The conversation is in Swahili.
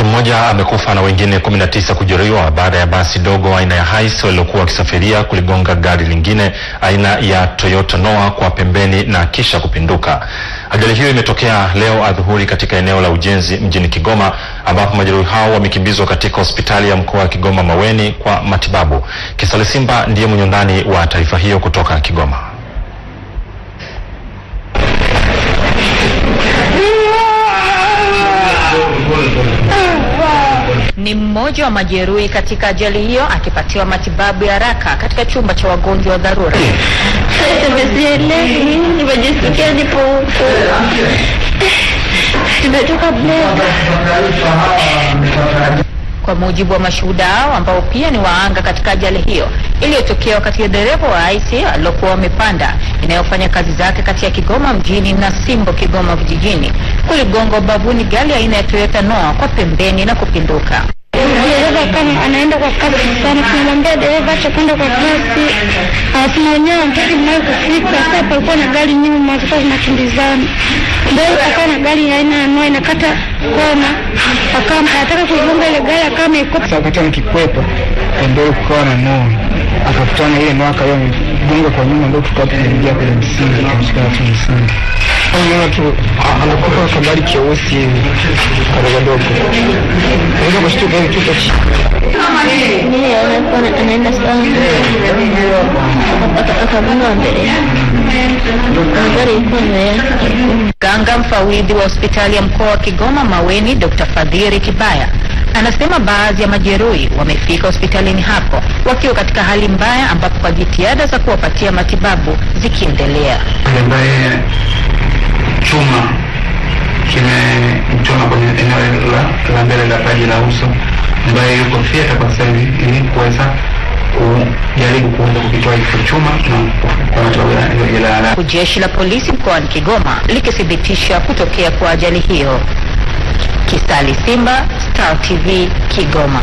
mmoja amekufa na wengine 19 kujeruhiwa baada ya basi dogo aina ya Hiace walilokuwa wakisafiria kuligonga gari lingine aina ya Toyota Noah kwa pembeni na kisha kupinduka. Ajali hiyo imetokea leo adhuhuri katika eneo la Ujenzi mjini Kigoma, ambapo majeruhi hao wamekimbizwa katika hospitali ya mkoa wa Kigoma Maweni kwa matibabu. Kisali Simba ndiye mwenye undani wa taarifa hiyo kutoka Kigoma. Ni mmoja wa majeruhi katika ajali hiyo akipatiwa matibabu ya haraka katika chumba cha wagonjwa wa dharura. Kwa mujibu wa mashuhuda hao ambao pia ni waanga katika ajali hiyo iliyotokea wakati dereva wa Hiace aliyokuwa amepanda inayofanya kazi zake kati ya Kigoma mjini na Simbo Kigoma vijijini kuligonga ubavuni gari aina ya Toyota Noah kwa pembeni na kupinduka. Dereva kama anaenda kwa kasi sana, tunamwambia dereva acha kwenda kwa kasi. Tunaonyesha mtaki mnayo kufika, sasa palikuwa na gari nyuma zikawa zinakimbizana. Ndio akaona gari aina ya Noah inakata kona. Akataka kugonga ile gari kama iko. Sasa wakati nikikwepa ndio kukawa na Noah. Akakutana ile Noah kayo gonga kwa nyuma, ndio tukawa tunaingia kwenye msingi katika msingi. Unaona tu anakuwa kwa gari cheusi hivi kadogo. Ndio kushtuka hivi tuko chini. Anaenda sana. Akagonga mbele. Gari iko mbele. Ganga mfawidhi wa hospitali ya mkoa wa Kigoma Maweni Dr. Fadhili Kibaya anasema baadhi ya majeruhi wamefika hospitalini hapo wakiwa katika hali mbaya, ambapo kwa jitihada za kuwapatia matibabu zikiendelea. Ambaye chuma kimemchoma kwenye eneo la mbele la paji la uso, ambaye yuko fieta kwa sasa ili kuweza kujaribu kuweza kukitoa hicho chuma na kwa matibabu ya Jeshi la polisi mkoani Kigoma likithibitisha kutokea kwa ajali hiyo. Kisali Simba, Star TV, Kigoma.